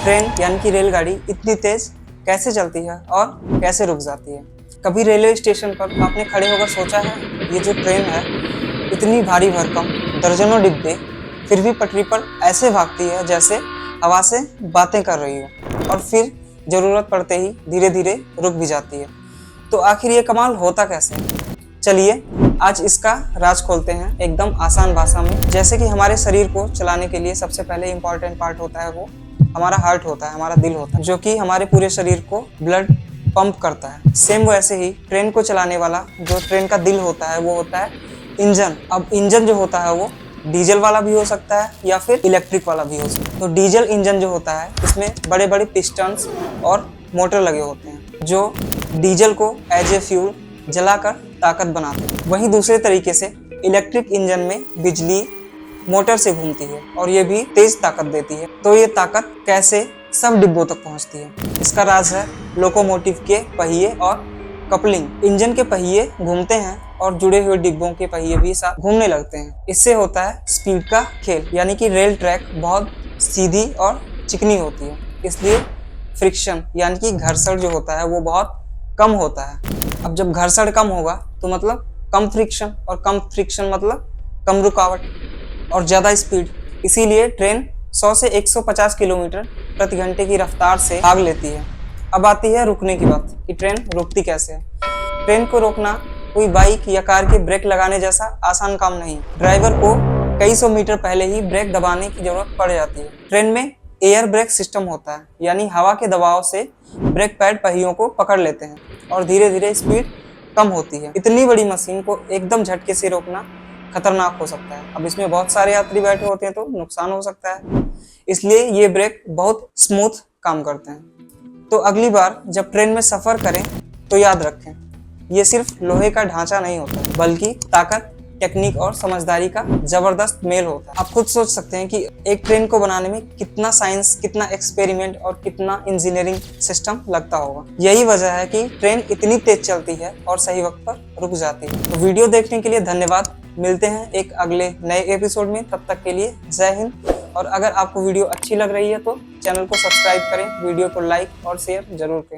Train यानी कि रेलगाड़ी इतनी तेज कैसे चलती है और कैसे रुक जाती है। कभी रेलवे स्टेशन पर आपने खड़े होकर सोचा है, ये जो ट्रेन है इतनी भारी भरकम, दर्जनों डिब्बे, फिर भी पटरी पर ऐसे भागती है जैसे हवा से बातें कर रही हो, और फिर ज़रूरत पड़ते ही धीरे धीरे रुक भी जाती है। तो आखिर ये कमाल होता कैसे है? चलिए आज इसका राज खोलते हैं एकदम आसान भाषा में। जैसे कि हमारे शरीर को चलाने के लिए सबसे पहले इम्पॉर्टेंट पार्ट होता है वो हमारा हार्ट होता है, हमारा दिल होता है, जो कि हमारे पूरे शरीर को ब्लड पंप करता है। सेम वैसे ही ट्रेन को चलाने वाला जो ट्रेन का दिल होता है वो होता है इंजन। अब इंजन जो होता है वो डीजल वाला भी हो सकता है या फिर इलेक्ट्रिक वाला भी हो सकता है। तो डीजल इंजन जो होता है इसमें बड़े बड़े पिस्टन्स और मोटर लगे होते हैं जो डीजल को एज ए फ्यूल जलाकर ताकत बनाते हैं। वहीं दूसरे तरीके से इलेक्ट्रिक इंजन में बिजली मोटर से घूमती है और ये भी तेज ताकत देती है। तो ये ताकत कैसे सब डिब्बों तक पहुंचती है, इसका राज है लोकोमोटिव के पहिए और कपलिंग। इंजन के पहिए घूमते हैं और जुड़े हुए डिब्बों के पहिए भी साथ घूमने लगते हैं। इससे होता है स्पीड का खेल, यानी कि रेल ट्रैक बहुत सीधी और चिकनी होती है, इसलिए फ्रिक्शन यानी कि घर्षण जो होता है वो बहुत कम होता है। अब जब घर्षण कम होगा तो मतलब कम फ्रिक्शन, और कम फ्रिक्शन मतलब कम रुकावट और ज़्यादा स्पीड। इसीलिए ट्रेन 100 से 150 किलोमीटर प्रति घंटे की रफ्तार से भाग लेती है। अब आती है रुकने की बात कि ट्रेन रुकती कैसे है। ट्रेन को रोकना कोई बाइक या कार के ब्रेक लगाने जैसा आसान काम नहीं। ड्राइवर को कई सौ मीटर पहले ही ब्रेक दबाने की जरूरत पड़ जाती है। ट्रेन में एयर ब्रेक सिस्टम होता है, यानी हवा के दबाव से ब्रेक पैड पहियों को पकड़ लेते हैं और धीरे धीरे स्पीड कम होती है। इतनी बड़ी मशीन को एकदम झटके से रोकना खतरनाक हो सकता है। अब इसमें बहुत सारे यात्री बैठे होते हैं तो नुकसान हो सकता है, इसलिए ये ब्रेक बहुत स्मूथ काम करते हैं। तो अगली बार जब ट्रेन में सफ़र करें तो याद रखें, ये सिर्फ लोहे का ढांचा नहीं होता, बल्कि ताकत, टेक्निक और समझदारी का जबरदस्त मेल होता है। आप खुद सोच सकते हैं कि एक ट्रेन को बनाने में कितना साइंस, कितना एक्सपेरिमेंट और कितना इंजीनियरिंग सिस्टम लगता होगा। यही वजह है कि ट्रेन इतनी तेज चलती है और सही वक्त पर रुक जाती है। तो वीडियो देखने के लिए धन्यवाद। मिलते हैं एक अगले नए एपिसोड में, तब तक के लिए जय हिंद। और अगर आपको वीडियो अच्छी लग रही है तो चैनल को सब्सक्राइब करें, वीडियो को लाइक और शेयर जरूर करें।